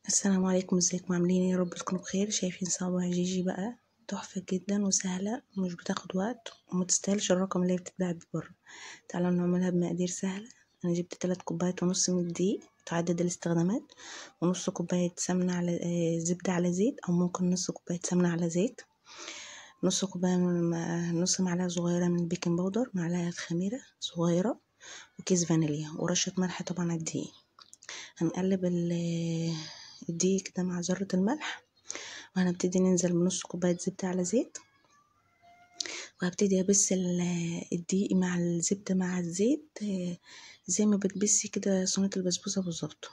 السلام عليكم، ازيكم؟ عاملين ايه؟ يا رب تكونوا بخير. شايفين صوابع جيجي بقى؟ تحفة جدا وسهلة ومش بتاخد وقت ومتستاهلش الرقم اللي هي بتتباع بيه بره. تعالوا نعملها بمقادير سهلة. انا جبت 3 كوبايات ونص من الدقيق متعدد الاستخدامات، ونص كوباية سمنة على زبدة على زيت، او ممكن نص كوباية سمنة على زيت، نص كوباية نص معلقة صغيرة من البيكنج باودر، معلقة خميرة صغيرة، وكيس فانيليا، ورشة ملح طبعا على الدقيق. هنقلب الدقيق كده مع ذرة الملح، وهنبتدي ننزل بنص كوباية زبدة على زيت، وهبتدي ابس الدقيق مع الزبدة مع الزيت زي ما بتبسي كده صينية البسبوسة بالظبط.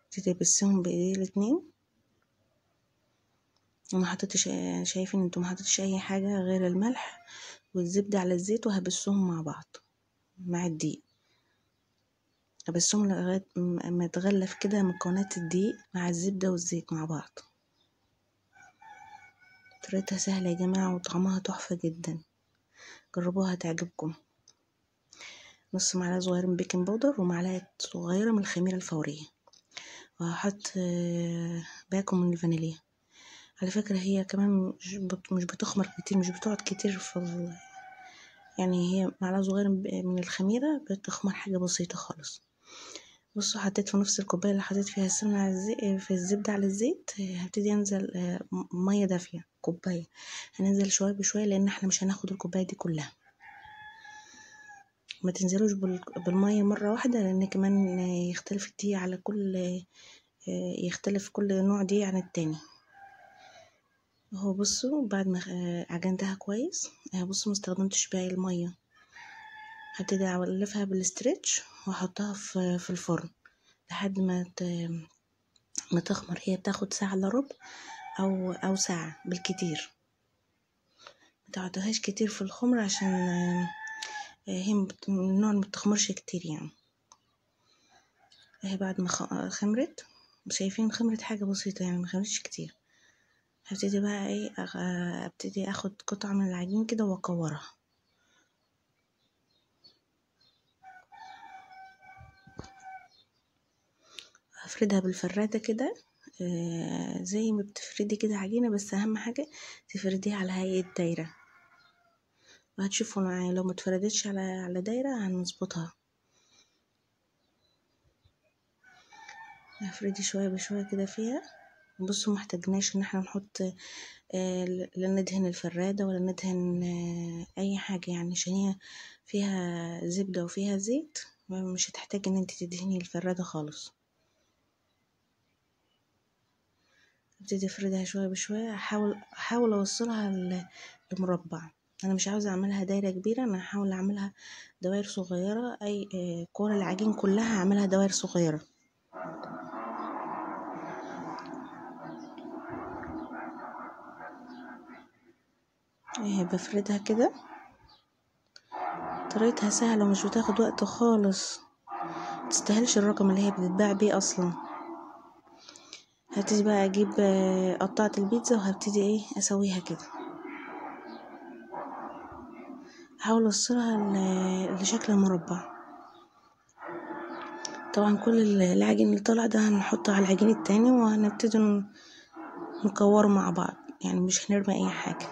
ابتدي ابسهم بايدي الاتنين، وما حطيتش، شايفين انتوا ما حطيتش اي حاجة غير الملح والزبدة على الزيت، وهبسهم مع بعض مع الدقيق، ابسهم لغاية ما تغلف كده مكونات الدقيق مع الزبدة والزيت مع بعض. طريقتها سهلة يا جماعة وطعمها تحفة جدا، جربوها تعجبكم. نص معلقة صغيرة من بيكنج باودر، ومعلقة صغيرة من الخميرة الفورية، وهحط باكو من الفانيليا. على فكرة هي كمان مش بتخمر كتير، مش بتقعد كتير يعني هي معلقة صغيرة من الخميرة بتخمر حاجة بسيطة خالص. بصوا، حطيت في نفس الكوباية اللي حطيت فيها السمنة على الزيت في الزبدة على الزيت، هبتدي انزل مية دافية كوباية. هننزل شوية بشوية لان احنا مش هناخد الكوباية دي كلها. ما تنزلوش بالمية مرة واحدة، لان كمان يختلف الدقيق على يختلف كل نوع دقيق عن التاني. اهو بصوا، بعد ما عجنتها كويس، بصوا مستخدمتش باقي المية. هبتدي اولفها بالاسترتش واحطها في الفرن لحد ما تخمر. هي بتاخد ساعة الا ربع او ساعة بالكتير. ما تقعدوهاش كتير في الخمر عشان هي من النوع اللي مبتخمرش كتير يعني. اهي بعد ما خمرت، شايفين خمرت حاجة بسيطة يعني، ما خمرتش كتير. هبتدي بقى ايه، ابتدي اخد قطعة من العجين كده واكورها. هفردها بالفرادة كده زي ما بتفردي كده عجينة، بس اهم حاجة تفرديها على هيئة دايرة، وهتشوفوا معايا لو ما اتفردتش على دايرة هنظبطها. هفردي شوية بشوية كده فيها. بصوا، محتاجناش ان احنا نحط لا ندهن الفرادة ولا ندهن اي حاجة يعني، عشان هي فيها زبدة وفيها زيت، مش هتحتاج ان انت تدهني الفرادة خالص. ابتدي افردها شوية بشوية، احاول اوصلها لمربع. انا مش عاوزة اعملها دايرة كبيرة، انا هحاول اعملها دوائر صغيرة. اي كور العجين كلها هعملها دوائر صغيرة. بفردها كده. طريقتها سهلة ومش بتاخد وقت خالص، متستاهلش الرقم اللي هي بتتباع بيه اصلا. هبتدي بقى اجيب قطعة البيتزا، وهبتدي ايه اسويها كده، احاول اوصلها لشكل مربع. طبعا كل العجين اللي طالع ده هنحطه على العجين التاني، وهنبتدي نكوره مع بعض يعني، مش هنرمي اي حاجة.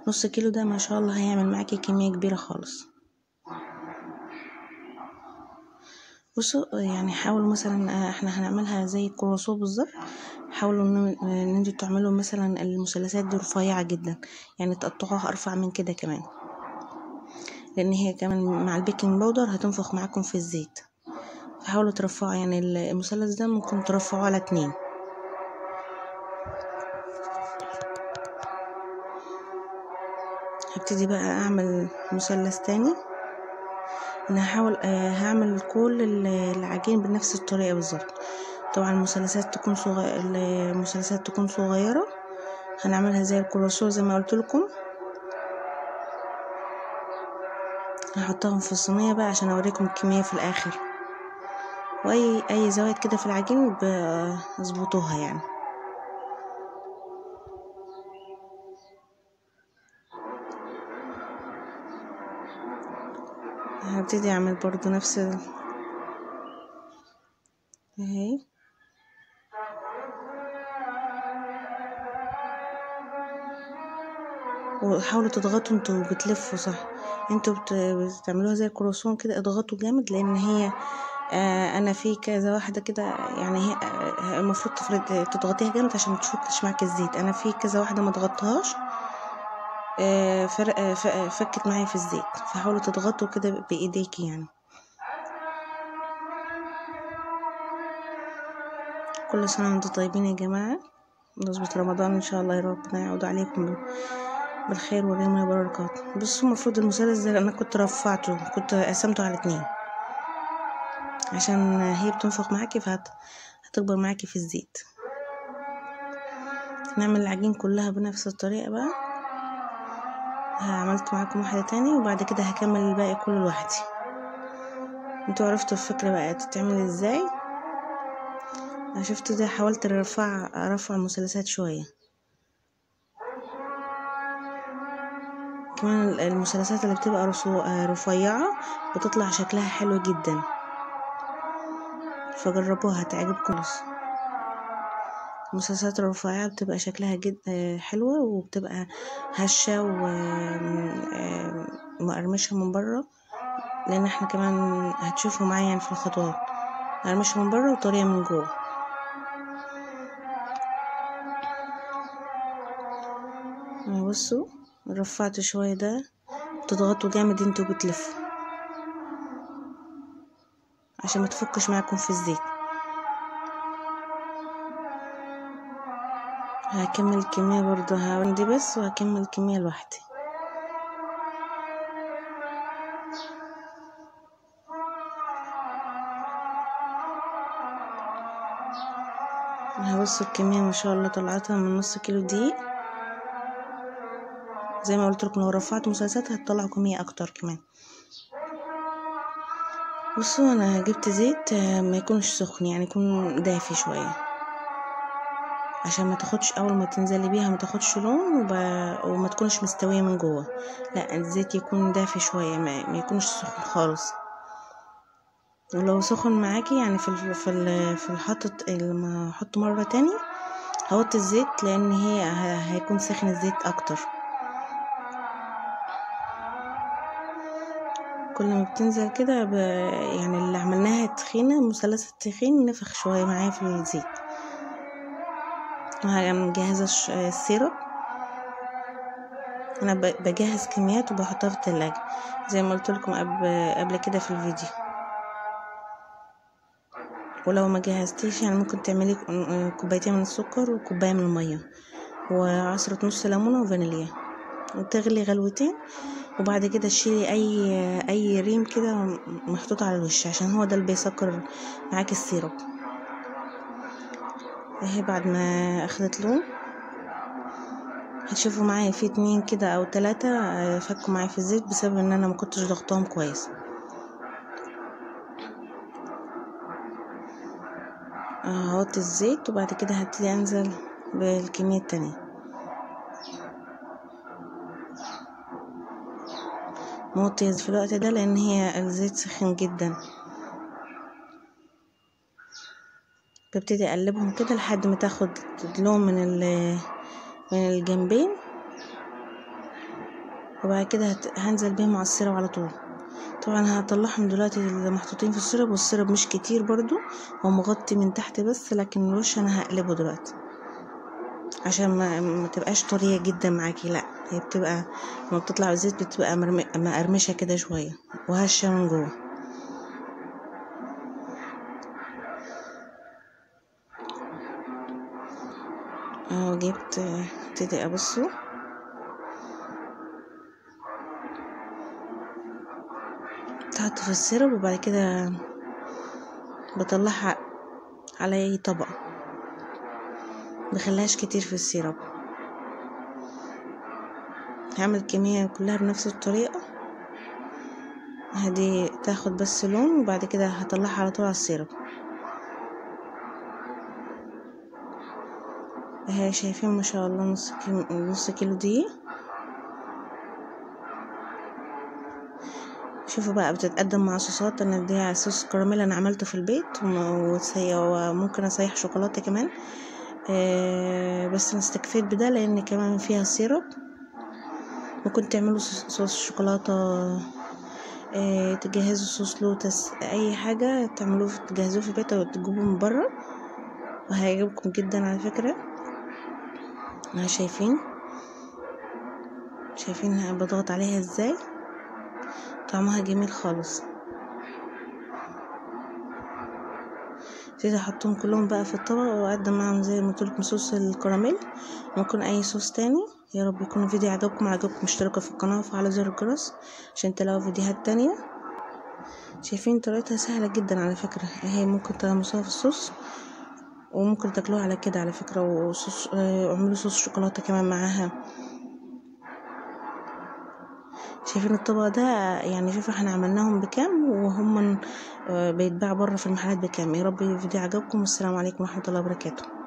نص كيلو ده ما شاء الله هيعمل معاكي كمية كبيرة خالص. بصوا يعني، حاولوا مثلا احنا هنعملها زي الكرواسون بالظبط، حاولوا ان انتوا تعملوا مثلا المثلثات دي رفيعة جدا، يعني تقطعوها ارفع من كده كمان، لان هي كمان مع البيكنج باودر هتنفخ معاكم في الزيت. فحاولوا ترفعوا يعني المثلث ده ممكن ترفعوه على 2. هبتدي بقى اعمل مثلث تاني. انا هحاول هعمل كل العجين بنفس الطريقة بالظبط. طبعا المثلثات تكون صغيرة. هنعملها زي الكرواسون زي ما قلت لكم. هحطهم في الصينية بقى عشان اوريكم الكمية في الاخر، واي زوايد كده في العجين اظبطوها يعني. هبتدي اعمل برضو نفس اهي. وحاولوا تضغطوا انتوا بتلفوا صح، انتوا بتعملوها زي الكروسون كده، اضغطوا جامد لان هي انا في كذا واحده كده يعني، هي المفروض تضغطيها جامد عشان متفكش معاك الزيت. انا في كذا واحده ما ضغطتهاش فكت معايا في الزيت، فحاولوا تضغطوا كده بايديكي يعني. كل سنه وانتم طيبين يا جماعه، بمناسبة رمضان ان شاء الله يا ربنا يعود عليكم بالخير واليمن والبركات. بصوا المفروض المثلث ده انا كنت رفعته، كنت قسمته على 2 عشان هي بتنفخ معاكي هتكبر معاكي في الزيت. نعمل العجين كلها بنفس الطريقة بقى. عملت معاكم واحدة تاني وبعد كده هكمل الباقي كله لوحدي. انتوا عرفتوا الفكرة بقى تتعمل ازاي. انا شفت ده، حاولت ارفع المثلثات شوية. كمان المثلثات اللي بتبقى رفيعة بتطلع شكلها حلو جدا، فجربوها هتعجبكم. المثلثات الرفيعة بتبقى شكلها جدا حلوة، وبتبقى هشة ومقرمشة من بره، لان احنا كمان هتشوفوا معايا يعني في الخطوات، مقرمشة من بره وطرية من جوه. بصوا رفعت شوية ده، بتضغطوا جامد انتوا بتلفوا عشان ما تفكش معاكم في الزيت. هكمل كمية برضو، هعندي بس وهكمل كمية لوحدي. هبصوا الكمية ما شاء الله طلعتها من نص كيلو دقيق. زي ما قلت لكم لو رفعت مثلثات هتطلعوا كمية اكتر كمان. بصوا انا جبت زيت ما يكونش سخن، يعني يكون دافي شوية عشان ما تاخدش، اول ما تنزلي بيها ما تاخدش لون وما تكونش مستوية من جوه. لا الزيت يكون دافي شوية، ما يكونش سخن خالص. ولو سخن معاكي يعني في الحطت لما احط مرة تاني هوطي الزيت، لان هيكون سخن الزيت اكتر. كل ما بتنزل كده يعني اللي عملناها تخينة، مثلث التخين نفخ شوية معايا في الزيت. مجهزة السيرب. انا بجهز كميات وبحطها في التلاجة زي ما قلت لكم قبل كده في الفيديو. ولو ما جهزتيش يعني ممكن تعملي كوبايتين من السكر وكوباية من المية وعصرة نص ليمونة وفانيليا، وتغلي غلوتين. وبعد كده تشيلي اي ريم كده محطوط على الوش، عشان هو ده اللي بيسكر معاكي السيرب. اهي بعد ما اخدت لون هتشوفوا معايا في 2 كده او 3 فكوا معايا في الزيت بسبب ان انا ما كنتش ضغطهم كويس. هحط الزيت وبعد كده هبتدي انزل بالكمية التانية. موطي في الوقت ده لان هي الزيت سخن جدا. ببتدي اقلبهم كده لحد ما تاخد لون من الجنبين، وبعد كده هنزل بيهم على السيرب على طول. طبعا هطلعهم دلوقتي اللي محطوطين في السيرب، والسيرب مش كتير برضو، هو مغطي من تحت بس، لكن الوش انا هقلبه دلوقتي عشان ما تبقاش طريه جدا معاكي. لا هي بتبقى لما بتطلع الزيت بتبقى مقرمشه كده شويه وهشه من جوه. جبت ابتدي ابصه تحط في السيرب، وبعد كده بطلعها على اي طبق، مخليهاش كتير في السيرب. هعمل الكمية كلها بنفس الطريقة، هدي تاخد بس لون وبعد كده هطلعها على طول على السيرب. اهي شايفين ما شاء الله نص كيلو دقيق. شوفوا بقى بتتقدم مع صوصات. انا دي صوص كراميل انا عملته في البيت، وممكن اسيح شوكولاته كمان. بس انا استكفيت بده لان كمان فيها سيرب. ممكن تعملوا صوص شوكولاته، تجهزوا صوص لوتس، اي حاجه تعملوه تجهزوه في البيت او تجيبوه من بره، وهيعجبكم جدا على فكره. شايفين بضغط عليها ازاي، طعمها جميل خالص. ابتدي احطهم كلهم بقى في الطبق واقدم معاهم زي ما قلتلكم صوص الكراميل. ممكن اي صوص تاني. يا رب يكون الفيديو عجبكم اشتركوا في القناه وفعلوا زر الجرس عشان تلاقوا فيديوهات تانية. شايفين طريقتها سهله جدا على فكره اهي. ممكن تغمسوها في الصوص وممكن تاكلوها على كده على فكره. وصوص اعملوا صوص شوكولاته كمان معاها. شايفين الطبق ده؟ يعني شوفوا احنا عملناهم بكام وهم بيتباع بره في المحلات بكام. يا رب الفيديو عجبكم، والسلام عليكم ورحمه الله وبركاته.